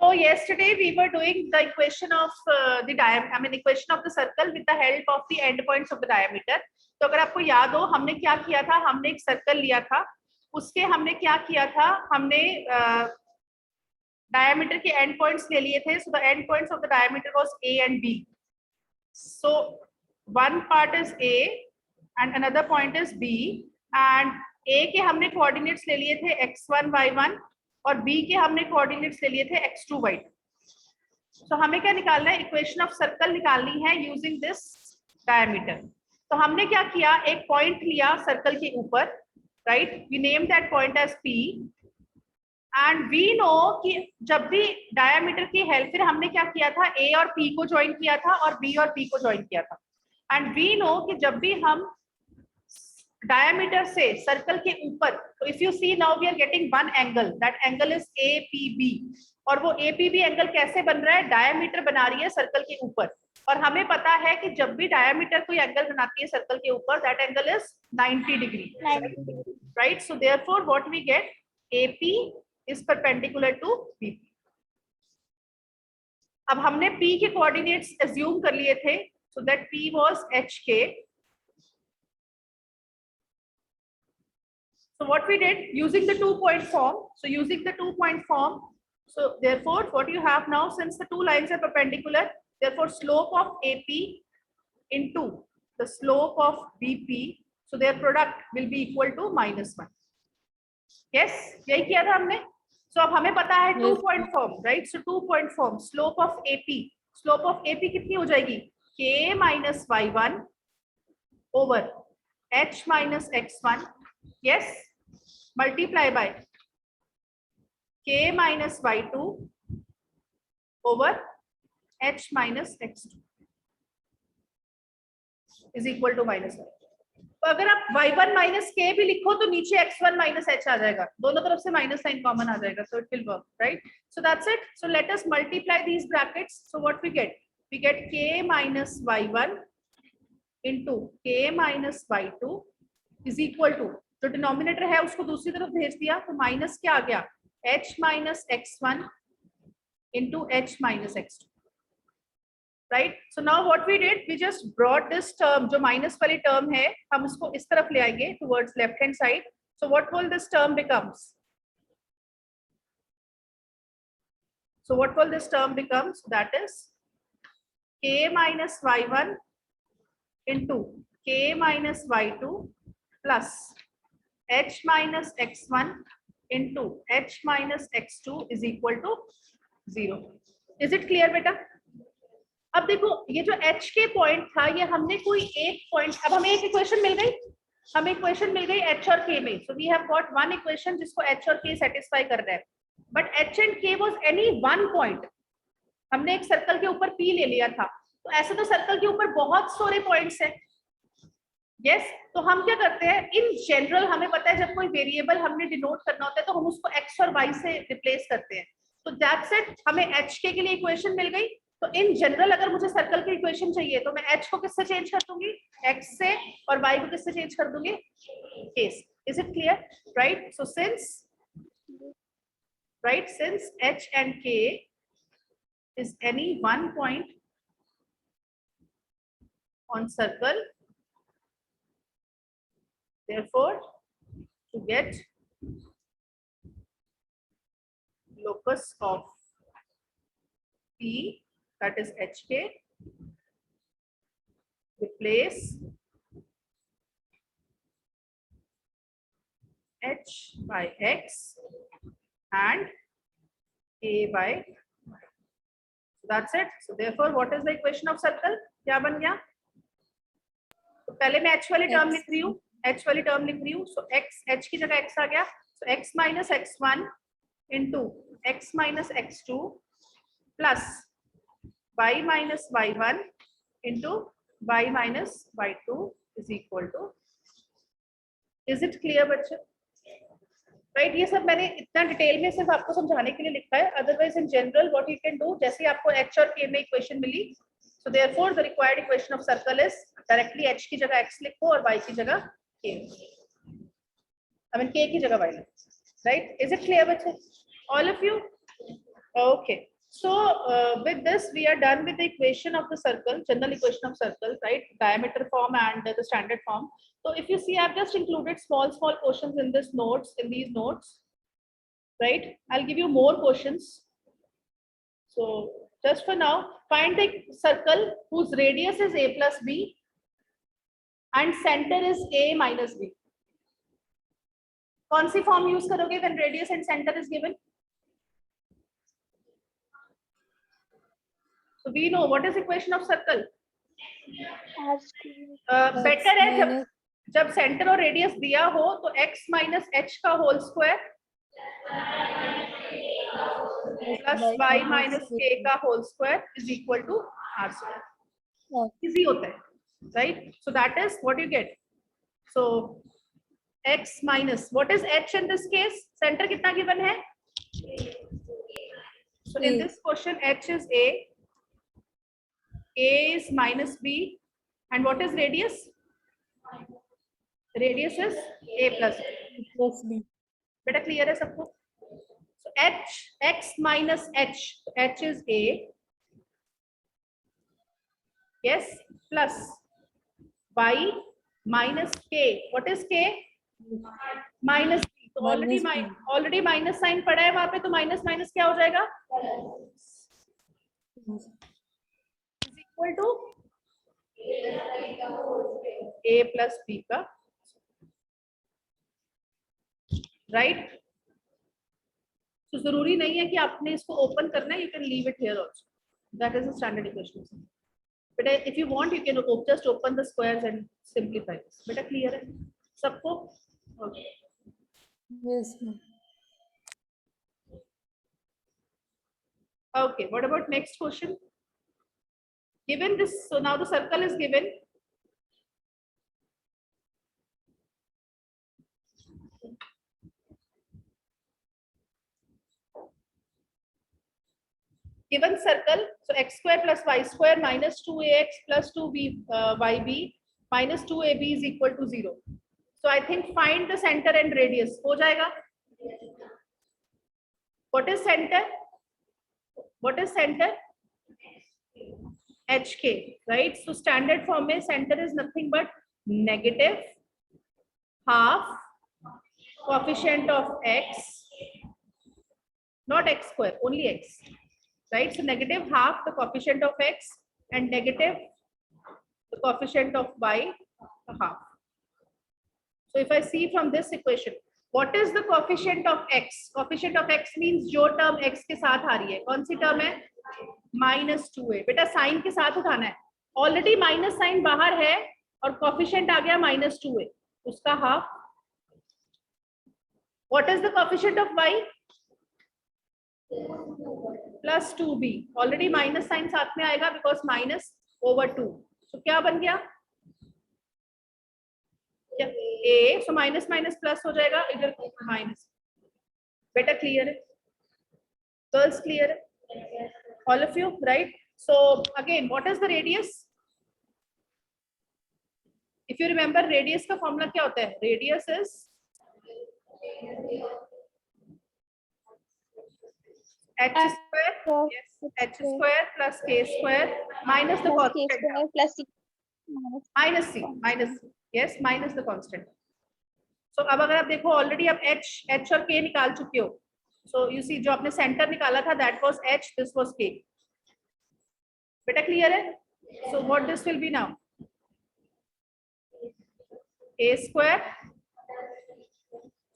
So yesterday we were doing the equation of equation of the circle with the help of the endpoints of the diameter. तो अगर आपको याद हो हमने क्या किया था, हमने एक सर्कल लिया था, उसके हमने क्या किया था, हमने diameter के end points ले लिए थे. So the end points of the diameter was A and B. So one part is A and another point is B, and A के हमने coordinates ले लिए थे x1 y1 और B के हमने coordinates ले लिए थे x2 y2. So हमें क्या निकालना है, equation of circle निकालनी है using this diameter. तो हमने क्या किया, एक point लिया circle के ऊपर, right? We named that point as P. And we know कि जब भी डायमीटर की हेल्प, फिर हमने क्या किया था, ए और पी को ज्वाइन किया था और बी और पी को ज्वाइन किया था. एंड वी नो कि जब भी हम डायमीटर से सर्कल के ऊपर, तो if you see now we are getting one angle, that angle is A P B. और वो ए पी बी एंगल कैसे बन रहा है, डायमीटर बना रही है सर्कल के ऊपर. और हमें पता है कि जब भी डायमीटर कोई एंगल बनाती है सर्कल के ऊपर, that angle is 90 degree, right? So therefore what we get, AP is perpendicular to BP. अब हमने P के coordinates assume कर लिए थे, so that P was HK. So what we did, using the 2-point form, so therefore what you have now, since the two lines are perpendicular, therefore slope of AP into the slope of BP, so their product will be equal to -1. Yes, यही किया था हमने. So अब हमें पता है 2-point form, right? So 2-point form, slope of AP कितनी हो जाएगी, K minus Y1 over H minus X1, yes, multiply by K minus Y2 over H minus X2 is equal to -1. तो अगर आप y1 minus k भी लिखो तो नीचे x1 minus h आ जाएगा, दोनों तरफ से माइनस साइन कॉमन आ जाएगा, so it will work, right? So that's it. So let us multiply these brackets. So what we get k minus y1 into k minus y2 is equal to, जो denominator है उसको दूसरी तरफ भेज दिया, तो minus क्या आ गया, h minus x1 into h minus x2. Right? So now what we did, we just brought this term, जो माइनस वाली टर्म है, हम उसको इस तरफ ले आएंगे towards left hand side. So what will this term becomes? So what will this term becomes? That is k minus y1 into k minus y2 plus h minus x1 into h minus x2 is equal to 0. Is it clear बेटा? अब देखो ये जो h के point था, ये हमने कोई एक पॉइंट, अब हमें एक इक्वेशन मिल गई, h और k में. So we have got one equation जिसको h और k सेटिस्फाई कर रहा है, but h and k was any one point. हमने एक सर्कल के ऊपर p ले लिया था, तो ऐसे तो सर्कल के ऊपर बहुत सारे पॉइंट्स हैं. yes, तो हम क्या करते हैं, इन जनरल हमें पता है जब कोई वेरिएबल हमने डिनोट करना होता है तो हम उसको x और y से रिप्लेस करते हैं. तो दैट्स इट, हमें h k के लिए इक्वेशन मिल गई. तो इन जनरल अगर मुझे सर्कल की इक्वेशन चाहिए तो मैं h को किससे चेंज कर दूंगी, x से, और y को किससे चेंज कर दूंगी, k से. Is it clear, right? So since h and k is any one point on circle, therefore to get locus of P, that is HK, replace H by X and K by Y. So that's it. So therefore what is the equation of circle? क्या बन गया? तो पहले मैं H वाली term लिख रही हूँ, so H की जगह X आ गया, so X minus X1 into X minus X2 plus y minus y1 into y minus y2 is equal to. Is it clear बच्चे? राइट, ये सब मैंने इतना डिटेल में सिर्फ आपको समझाने के लिए लिखा है. Otherwise in general what you can do, जैसे आपको h और k में इक्वेशन मिली, so therefore the required equation of circle is directly h की जगह x लिखो और y की जगह k, आई मीन k की जगह y लिखो. राइट, इज इट क्लियर बच्चे, all of you? Okay. So with this, we are done with the equation of the circle, general equation of circle, right? Diameter form and the standard form. So if you see, I've just included small portions in this notes, in these notes, right? I'll give you more questions. So just for now, find the circle whose radius is a plus b and center is a minus b. कौन सी form use करोगे when radius and center is given? So we know what is equation of circle. Better है जब centre और radius दिया हो तो x minus h का whole square plus y minus k का whole square is equal to r square. Easy होता है, right? So that is what you get. So x minus what is h in this case? Centre कितना given है? So in this question h is a is minus b and what is radius? Radius is a plus b. बेटा clear है सबको? So h x minus h, h is a, yes, plus y minus k. What is k? Minus b. तो already minus sign पड़ा है वहां पे, तो minus minus क्या हो जाएगा? Equal to a plus b का, राइट? तो जरूरी नहीं है कि आपने इसको ओपन करना है, you can leave it here also. That is the standard equation. But if you want you can just open the squares and simplify this. बेटा क्लियर है सबको? Okay, yes ma'am. okay, what about next question? Given this, so now the circle is given. Given circle, so x square plus y square minus 2ax plus 2yb minus 2ab is equal to 0. So I think find the center and radius. हो जाएगा? What is center? What is center? HK, right? So standard form में center is nothing but negative half coefficient of x, not x square, only x, right? So negative half the coefficient of x and negative the coefficient of y half. So if I see from this equation, what is the coefficient of x? Coefficient of x means जो term x के साथ आ रही है, कौन सी term है? Minus 2a. बेटा sign के साथ उठाना है. ऑलरेडी माइनस साइन बाहर है और कोफिशिएंट आ गया माइनस 2a, उसका half. What is the coefficient of y? Plus 2b. Already minus sign साथ में आएगा बिकॉज माइनस ओवर 2. तो क्या बन गया? a. So minus minus plus हो जाएगा, इधर माइनस. बेटा क्लियर है? गर्ल्स क्लियर है? All of you, right? So again, what is the radius? If you remember, radius का formula क्या होता है? Radius is h square, yes, h square plus k square minus the constant plus c minus c, yes, minus the constant. So अब अगर आप देखो already आप h और k निकाल चुके हो. So you see जो आपने सेंटर निकाला था that was h, this was k. बेटा क्लियर है? So what this will be now? a square,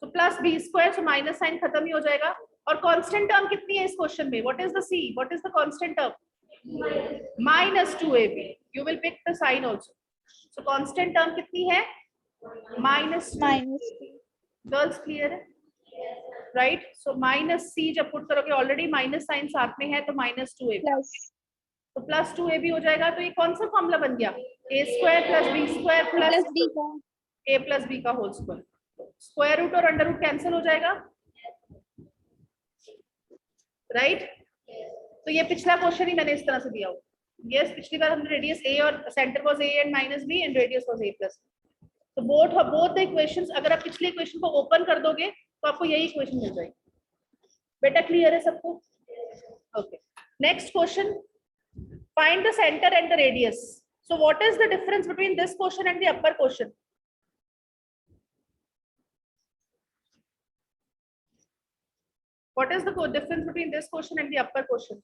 so plus b square, so minus sign खत्म ही हो जाएगा. और कांस्टेंट टर्म कितनी है इस क्वेश्चन में? What is the c? What is the constant term? minus 2ab. You will pick the sign also. So constant term कितनी है? minus 2. गर्ल्स क्लियर है? राइट. सो माइनस सी जब पुट करोगे, ऑलरेडी माइनस साइन साथ में है तो माइनस 2a, तो प्लस 2a भी हो जाएगा. तो ये कौन सा फॉर्मूला बन गया? a square plus b square plus a plus b का होल स्क्वायर. स्क्वायर रूट और अंडर रूट कैंसिल हो जाएगा, राइट? तो ये पिछला क्वेश्चन ही मैंने इस तरह से दिया हो. यस, पिछली बार हमने रेडियस a और centre was a and minus b and radius was a plus. तो बोथ द इक्वेशंस, अगर आप पिछले इक्वेशन को ओपन कर दोगे तो आपको यही इक्वेशन मिल जाएगी. बेटा क्लियर है सबको? Okay. Next question, find the center and the radius. So what is the difference between this question and the upper question? What is the difference between this question and the upper question?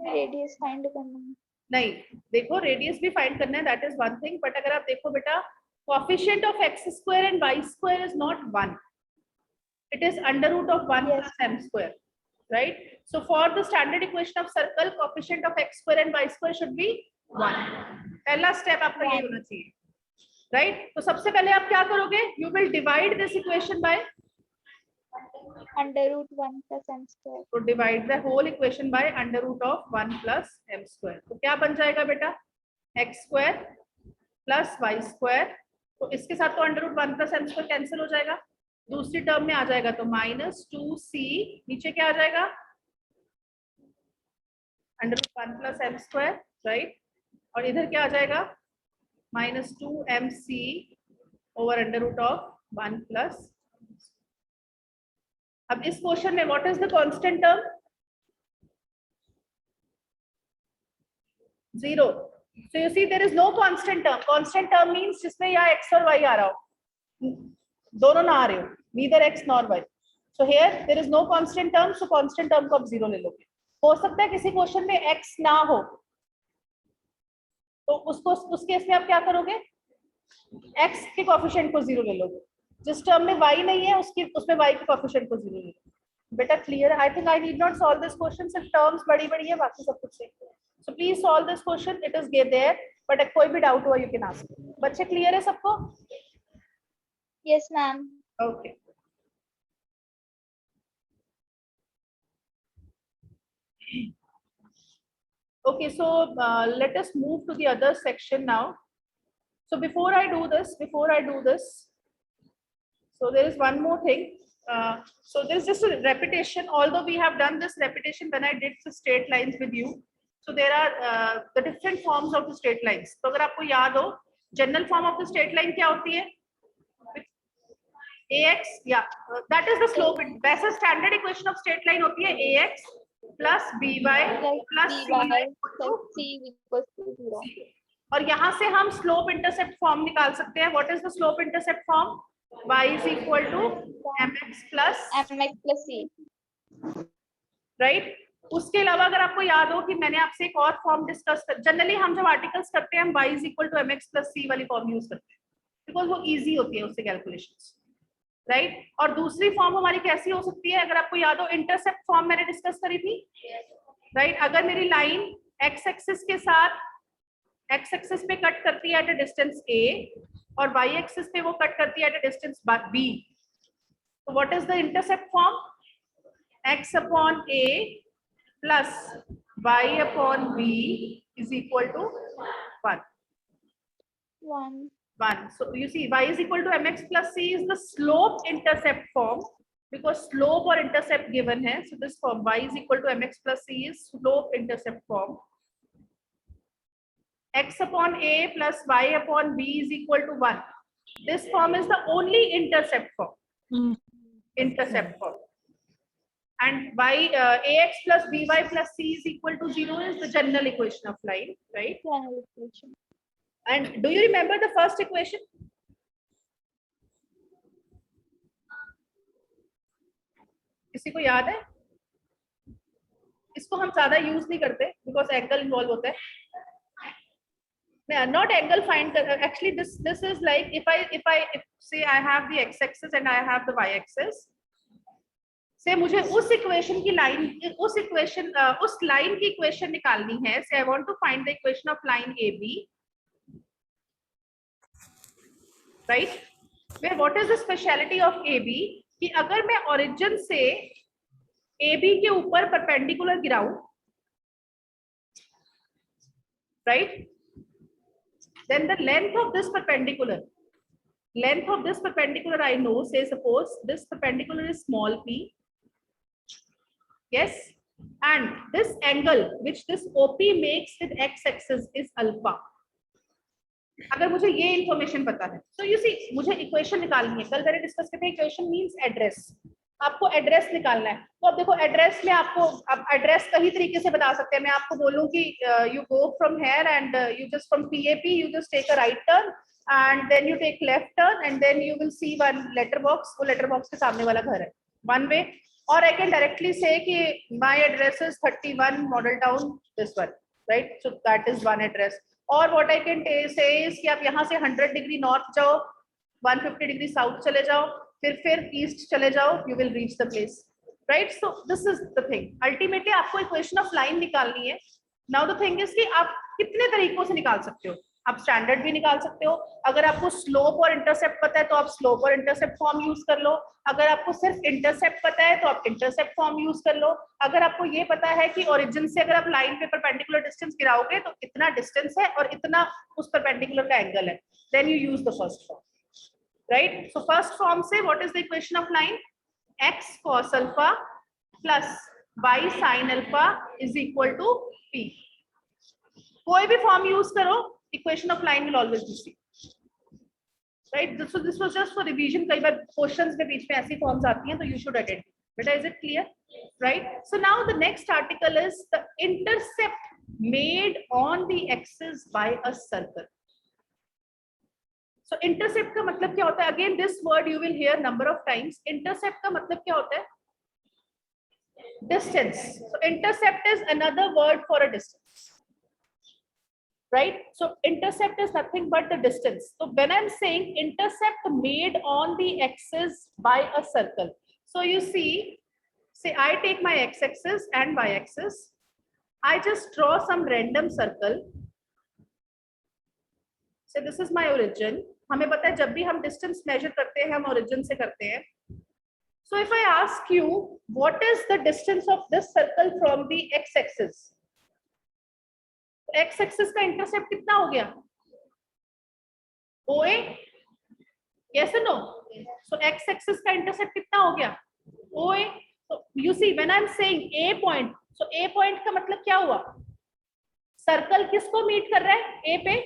Radius find करना है। नहीं, देखो radius भी find करना है, that is one thing, but अगर आप देखो बेटा, coefficient of x square and y square is not 1, it is under root of 1 Yes. plus m square, right? So for the standard equation of circle, coefficient of x square and y square should be 1. पहला step आपका ये होना चाहिए, right? तो सबसे पहले आप क्या करोगे, you will divide this equation by, under root 1 plus m square. तो divide the whole equation by under root of 1 plus m square. तो क्या बन जाएगा बेटा, x square plus y square, तो इसके साथ तो under root 1 plus m square cancel हो जाएगा, दूसरी टर्म में आ जाएगा तो -2c, नीचे क्या आ जाएगा, under root 1 plus m square, right, और इधर क्या आ जाएगा, -2mc over under root of 1 plus. अब इस क्वेश्चन में what is the constant term, 0. So you see there is no constant term. Constant term means जिसमें या x और y आ रहा हो, दोनों ना आ रहे हो, neither x nor y. So here there is no constant term, so constant term को आप 0 ले लोगे. हो सकता है किसी क्वेश्चन में x ना हो, तो उसको उस केस में आप क्या करोगे, x के कोएफिशिएंट को 0 ले लोगे, जिस टर्म में y नहीं है उसमें y के कोएफिशिएंट को 0 ले लोगे. बेटा क्लियर है? I think I need not solve this question, सिर्फ टर्म्स बड़ी बड़ी है, बाकी सब कुछ सेम है. So please solve this question, it is there, but कोई भी डाउट हुआ यू कैन आस्क. बच्चे क्लियर है सबको? Yes ma'am. Okay, okay, so let us move to the other section now. So before I do this, so there is one more thing. So there is just a repetition, although we have done this repetition when I did the straight lines with you. So there are the different forms of the straight lines. तो अगर आपको याद हो, general form of the straight line क्या होती है, ax, yeah, that is the slope. वैसे standard equation of straight line होती है ax plus by plus c equals to 0. और यहाँ से हम स्लोप इंटरसेप्ट फॉर्म निकाल सकते हैं. What is the slope intercept form, y is equal to mx plus c, right. उसके अलावा अगर आपको याद हो कि मैंने आपसे एक और फॉर्म डिस्कस कर, जनरली हम जब आर्टिकल्स करते हैं हम y is equal to mx plus c वाली फॉर्म यूज करते हैं, बिकॉज वो इजी होती है उससे कैलकुलेशंस, राइट. और दूसरी फॉर्म हमारी कैसी हो सकती है, अगर आपको याद हो, इंटरसेप्ट फॉर्म मैंने डिस्कस करी थी, राइट. अगर मेरी लाइन x एक्सिस के साथ x एक्सिस पे कट करती है एट अ डिस्टेंस a और y एक्सिस पे वो कट करती है एट अ डिस्टेंस b, तो what is the intercept form, x upon a plus y upon b is equal to 1. So you see y is equal to mx plus c is the slope intercept form, because slope or intercept given है. So this form y is equal to mx plus c is slope intercept form. X upon a plus y upon b is equal to 1. This form is the only intercept form. Intercept form. And y ax plus by plus c is equal to 0 is the general equation of line, right? general equation. And do you remember the first equation? किसी को याद है? इसको हम ज्यादा use नहीं करते because angle involve होता है. Not angle find, actually this is like if say I have the x axis and I have the y axis, से मुझे उस इक्वेशन की लाइन, उस लाइन की इक्वेशन निकालनी है. Say I want to find the equation of line AB, right. Where what is the speciality of AB, कि अगर मैं ओरिजिन से AB के ऊपर परपेंडिकुलर गिराऊं, right, then the length of this perpendicular I know, say suppose this perpendicular is small p, yes, and this angle which this OP makes with x axis is alpha. अगर मुझे ये information पता है, so you see मुझे equation निकालनी है. कल मैंने डिस्कस किया था, इक्वेशन मींस एड्रेस. आपको एड्रेस निकालना है। तो अब देखो एड्रेस में आपको, अब एड्रेस कई तरीके से बता सकते हैं। मैं आपको बोलूं कि you go from here and you just from PAP you just take a right turn and then you take left turn and then you will see one letter box, वो लेटर बॉक्स के सामने वाला घर है, one way. और I can directly say कि my address is 31 Model Town this one, right, so that is one address. और what I can say is कि आप यहाँ से 100 डिग्री नॉर्थ जाओ, 150 डिग्री साउथ चले जाओ, फिर ईस्ट चले जाओ, you will reach the place, right. So this is the thing. Ultimately आपको इक्वेशन ऑफ लाइन निकालनी है। नाउ द थिंग इज कि आप कितने तरीकों से निकाल सकते हो। आप स्टैंडर्ड भी निकाल सकते हो, अगर आपको स्लोप और इंटरसेप्ट पता है तो आप स्लोप और इंटरसेप्ट फॉर्म यूज कर लो, अगर आपको सिर्फ इंटरसेप्ट पता है तो आप इंटरसेप्ट फॉर्म यूज कर लो, अगर आपको ये पता है कि ओरिजिन से अगर आप लाइन पे परपेंडिकुलर डिस्टेंस गिराओगे तो इतना डिस्टेंस है और इतना उस परपेंडिकुलर का एंगल है, then you use the first form, right? So first form से what is the equation of line? X cos alpha plus y sin alpha is equal to P. कोई भी फॉर्म यूज करो, equation of line will always be C, right? So this was just for revision. कई बार questions में बीच में ऐसी forms आती हैं तो you should attend. Beta, is it clear? Right? So now the next article is the intercept made on the axis by a circle. So intercept का मतलब क्या होता है? Again this word you will hear number of times. Intercept का मतलब क्या होता है? Distance. So intercept is another word for a distance, right? So intercept is nothing but the distance. So when I'm saying intercept made on the axis by a circle, so you see, say I take my x-axis and y-axis, I just draw some random circle. So this is my origin. हमें पता है जब भी हम distance measure करते हैं हम origin से करते हैं। So if I ask you what is the distance of this circle from the x axis, x axis का इंटरसेप्ट कितना हो गया? OA, यस और नो? सो एक्स एक्सिस का इंटरसेप्ट कितना हो गया? OA. So you see when I'm saying A point, so A point का मतलब क्या हुआ? सर्कल किसको मीट कर रहा है? A पे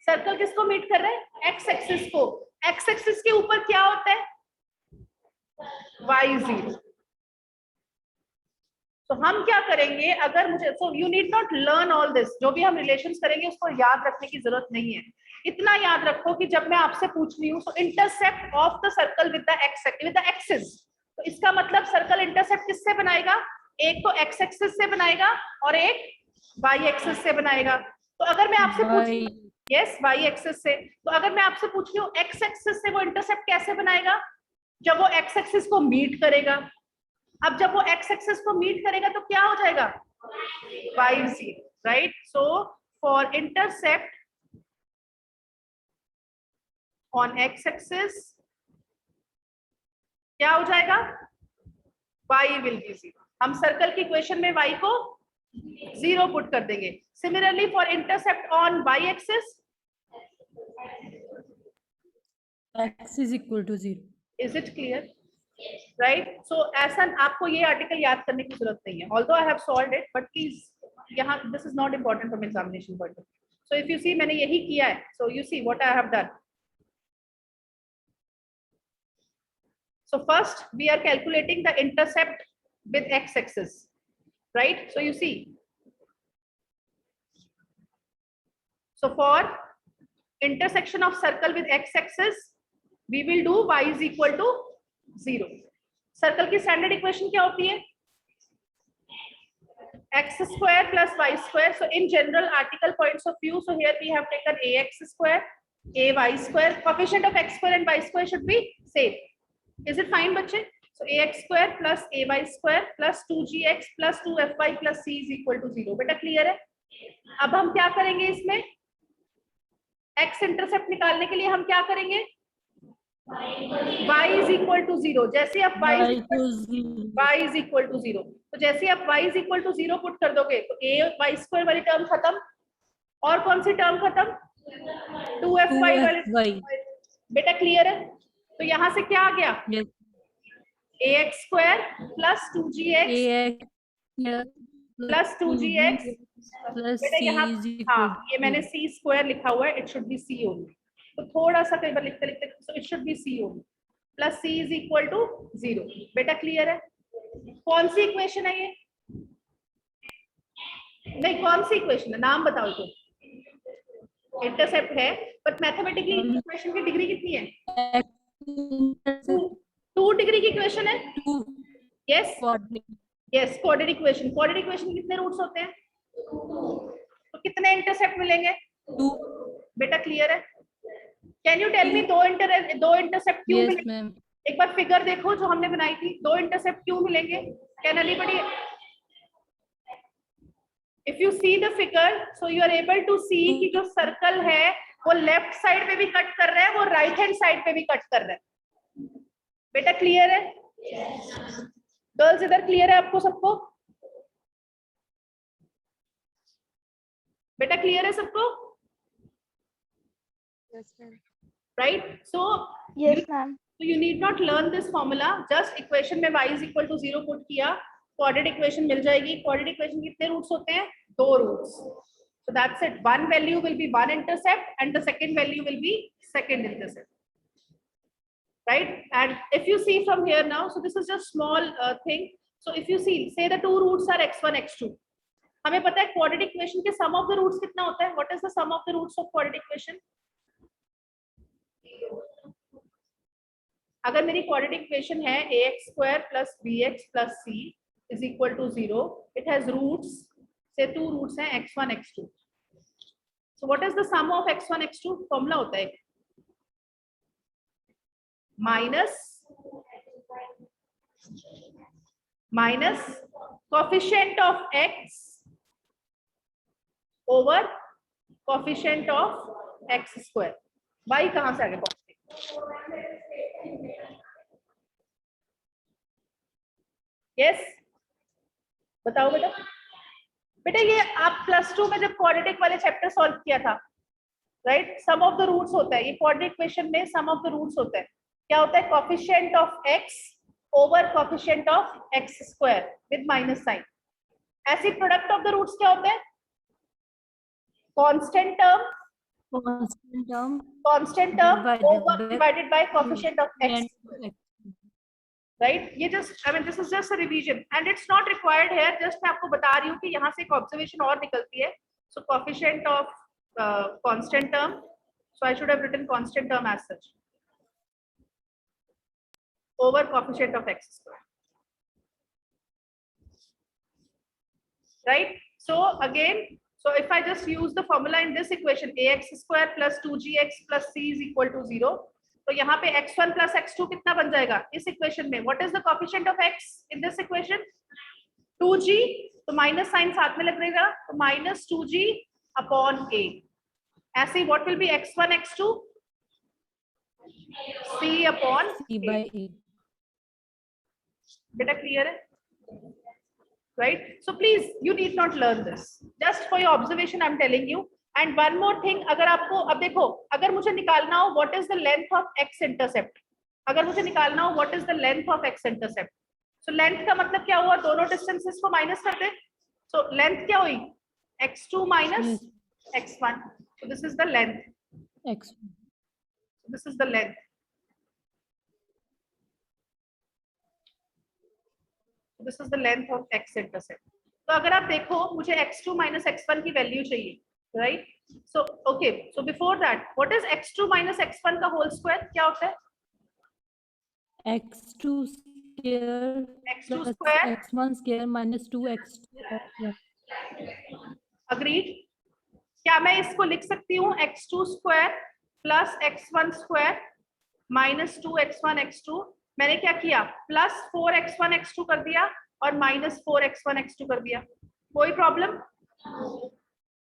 सर्कल किसको मीट कर रहा है? एक्स एक्सिस को। एक्स एक्सिस के ऊपर क्या होता है? y0। तो हम क्या करेंगे, अगर मुझे, so you need not learn all this, जो भी हम रिलेशंस करेंगे उसको याद रखने की जरूरत नहीं है। इतना याद रखो कि जब मैं आपसे पूछ रही हूँ, so intercept of the circle with the axis, तो इसका मतलब सर्कल इंटरसेप्ट किससे बनाएगा? एक तो एक्स एक्सिस से बनाएगा और एक वाई एक्सिस से बनाएगा। तो अगर मैं आपसे पूछ, यस, वाई एक्सिस से, तो अगर मैं आपसे पूछ रही हूँ एक्स एक्सिस से वो इंटरसेप्ट कैसे बनाएगा? जब वो एक्स एक्सिस को मीट करेगा। अब जब वो एक्स एक्सिस को मीट करेगा तो क्या हो जाएगा? y0, right? So for intercept on x axis क्या हो जाएगा? y will be 0। हम सर्कल की इक्वेशन में y को 0 पुट कर देंगे। Similarly for intercept on y axis, x is equal to 0. Is it clear? Right? So ऐसा आपको ये आर्टिकल याद करने की जरूरत नहीं है, although I have solved it, but please यहाँ this is not important from examination point of view. So if you see, मैंने यही किया है। So you see what I have done. So first we are calculating the intercept with x axis, right? So you see, so for intersection of circle with x axis we will do y is equal to 0। Circle की standard equation क्या होती है? x square plus y square. So in general article points of view, so here we have taken ax square, ay square. Coefficient of x square and y square should be same. Is it fine बच्चे? So ax square plus ay square plus 2gx plus 2fy plus c is equal to 0। बेटा clear है? अब हम क्या करेंगे इसमें? x intercept निकालने के लिए हम क्या करेंगे? y is equal to 0। जैसे आप y is equal to 0, तो जैसे आप y is equal to 0 put कर दोगे तो a y square वाली टर्म खत्म, और कौन सी टर्म खत्म? 2fy वाली। बेटा क्लियर है? तो यहाँ से क्या आ गया? ax square plus 2gx plus 2gx बेटा यहाँ, हाँ ये मैंने c स्क्वायर लिखा हुआ है, it should be c only. तो थोड़ा सा कई बार लिखते लिखते, so it should be c only. Plus C is equal to 0। बेटा क्लियर है? कौन सी इक्वेशन है ये? नहीं, कौन सी इक्वेशन है, नाम बताओ तो। इंटरसेप्ट है, बट मैथमेटिकली इक्वेशन की डिग्री कितनी है? 2 डिग्री की इक्वेशन है। Yes yes, coordinate equation. Coordinate equation कितने रूट्स होते हैं? तो कितने इंटरसेप्ट मिलेंगे? 2। बेटा क्लियर है? कैन यू टेल मी दो इंटरसेप्ट क्यों मिलेंगे? एक बार फिगर देखो जो हमने बनाई थी, 2 इंटरसेप्ट क्यों मिलेंगे? Can anybody? If you see the figure, so you are able to see कि जो सर्कल है वो लेफ्ट साइड पे भी कट कर रहा है, वो राइट हैंड साइड पे भी कट कर रहा है। बेटा क्लियर है? गर्ल्स इधर क्लियर है आपको सबको? बेटा क्लियर है सबको? Right, so Yes, ma'am. you need not learn this formula, just equation में y is equal to 0 put किया, कोऑर्डिनेट इक्वेशन मिल जाएगी। कोऑर्डिनेट इक्वेशन कितने रूट्स होते हैं? 2 roots. So that's it. One value will be one intercept and the second value will be second intercept. Right? And if you see from here now, so this is just small thing. So if you see, say the two roots are x1, x2. हमें पता है quadratic equation के sum of the roots कितना होता है? What is the sum of the roots of quadratic equation? अगर मेरी quadratic equation है ax square plus bx plus c is equal to 0, it has roots, say 2 roots हैं x1, x2. So what is the sum of x1, x2? Formula होता है minus coefficient of x over coefficient of x square. y कहां से आ गया? Yes, बताओ बेटा। बेटा ये आप +2 में जब क्वाड्रेटिक वाले चैप्टर सॉल्व किया था, right, sum of the roots होता है, ये क्वाड्रेटिक इक्वेशन में सम ऑफ द रूट्स होता है। क्या होता है? Coefficient of x over coefficient of x square with minus sign. ऐसी प्रोडक्ट ऑफ द रूट्स क्या होता है? Constant term over divided by coefficient of x, right. ये just, I mean this is just a revision and it's not required here, just मैं आपको बता रही हूँ कि यहाँ से एक ऑब्जर्वेशन और निकलती है। So coefficient of constant term, so I should have written constant term as such over coefficient of x square, right? So again, so if I just use the formula in this equation, ax square plus 2gx plus c is equal to 0, तो यहाँ पे x1 plus x2 कितना बन जाएगा इस equation में? What is the coefficient of x in this equation? 2g, तो minus sign साथ में लगेगा, तो माइनस 2g अपॉन a। ऐसे what will be x1, x2? c upon C by A. बेटा क्लियर है? right, so please you need not learn this, just for your observation I'm telling you. And one more thing, अगर आपको, अब देखो, अगर मुझे निकालना हो what is the length of x intercept, अगर मुझे निकालना हो what is the length of x intercept, so length का मतलब क्या हुआ? दोनों डिस्टेंसेस को माइनस कर दे, so length क्या हुई? x2 minus x1, so this is the length, X1. this is the length, this is the length of x intercept. तो अगर आप देखो, मुझे x2 minus x1 की वैल्यू चाहिए, right? So okay, so before that, what is x2 minus x1 का whole square? क्या होता है? X2 square x2 plus square, X1 square minus 2x1. agreed? क्या मैं इसको लिख सकती हूँ x2 square plus x1 square minus 2x1 x2? मैंने क्या किया? प्लस 4x1 x2 कर दिया और माइनस 4x1 x2 कर दिया। कोई प्रॉब्लम?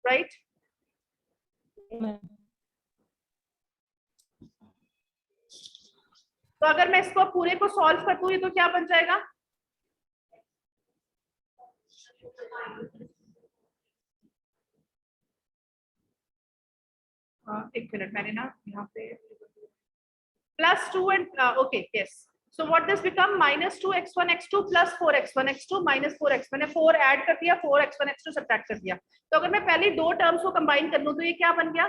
राइट? तो अगर मैं इसको पूरे को सॉल्व कर दूंगी तो क्या बन जाएगा? एक मिनट, मैंने ना यहाँ पे +2 and okay, yes. So what this become? minus 2x1 x2 plus 4x1 x2 minus 4x1, 4 add कर दिया, 4x1 x2 सब्ट्रैक्ट कर दिया। तो अगर मैं पहले दो टर्म्स को कंबाइन कर लूं तो ये क्या बन गया?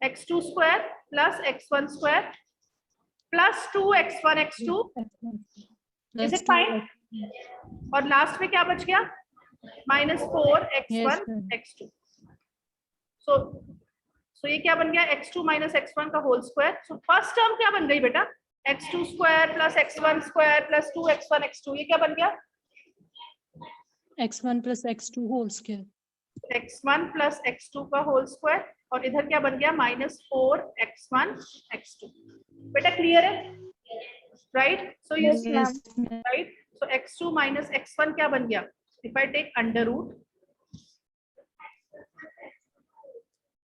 x2 square plus x1 square plus 2x1 x2 is it fine, और लास्ट में क्या बच गया -4x1 x2। सो ये क्या बन गया x2 माइनस x1 का whole square. So first term क्या बन गई बेटा, x2 square plus x1 square plus 2x1 x2, ये क्या बन गया x1 plus x2 whole square. x1 plus x2 का होल स्क्वायर, और इधर क्या बन गया -4x1 x2। बेटा क्लियर है, right? So you Yes, ma'am. Right, so x2 minus x1 क्या बन गया, if I take under root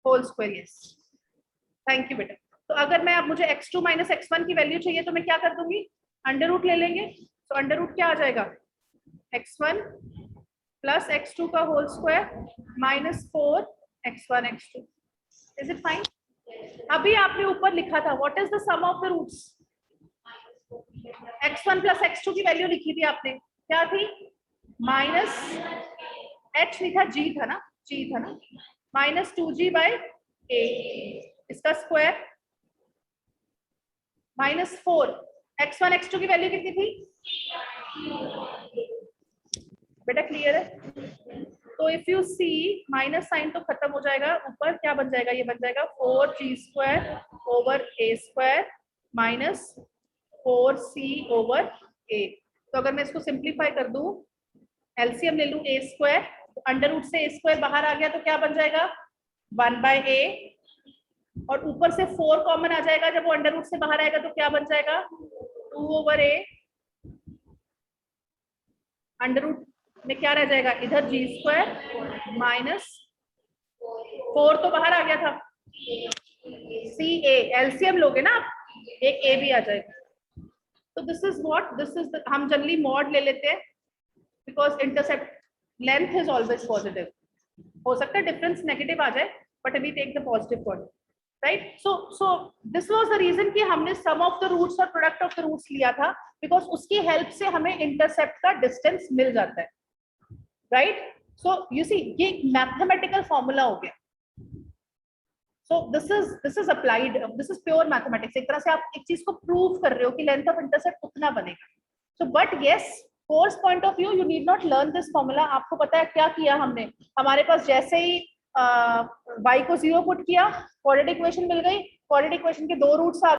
whole square. Yes, thank you बेटा। तो अगर मैं अब मुझे x2 माइनस x1 की वैल्यू चाहिए तो मैं क्या कर दूंगी, अंडर रूट ले लेंगे। तो अंडर रूट क्या आ जाएगा, x1 प्लस x2 का whole square minus 4x1 x2। Is it fine? अभी आपने ऊपर लिखा था what is the sum of the roots, x1 plus x2 की वैल्यू लिखी थी आपने, क्या थी माइनस h नहीं था, g था ना, g था ना, माइनस 2g बाई a, इसका स्क्वायर माइनस 4, x1 x2 की वैल्यू कितनी थी बेटा, क्लियर है? तो if you see minus sign तो खत्म हो जाएगा, ऊपर क्या बन जाएगा, ये बन जाएगा 4g square over a square minus 4c over a। तो अगर मैं इसको सिंप्लीफाई कर दूं, एलसीएम ले लूं a स्क्वायर, अंडर रूट से a स्क्वायर बाहर आ गया तो क्या बन जाएगा 1/a, और ऊपर से 4 कॉमन आ जाएगा, जब वो अंडर रूट से बाहर आएगा तो क्या बन जाएगा 2/a। अंडर रूट में क्या रह जाएगा, इधर g स्क्वायर माइनस 4 तो बाहर आ गया था, ca एलसीएम लोगे ना आप, एक a भी आ जाएगा। तो this is what, this is हम जनरली मॉड ले लेते हैं because intercept length is always positive. हो सकता है डिफरेंस नेगेटिव आ जाए but we take the positive quadrant, right? So this was the reason कि हमने सम ऑफ द रूट्स और प्रोडक्ट ऑफ द रूट्स लिया था, बिकॉज उसकी हेल्प से हमें इंटरसेप्ट का डिस्टेंस मिल जाता है, राइट? सो यू सी ये मैथमेटिकल फॉर्मूला हो गया। So this is applied, this is pure mathematics। एक तरह से आप एक चीज को प्रूव कर रहे हो कि लेंथ ऑफ इंटरसेप्ट उतना बनेगा। So but yes, course point of view you need not learn this formula. आपको पता है क्या किया हमने, हमारे पास जैसे ही y को 0 पुट किया, क्वाड्रेटिक इक्वेशन मिल गई, क्वाड्रेटिक इक्वेशन के 2 रूट्स आ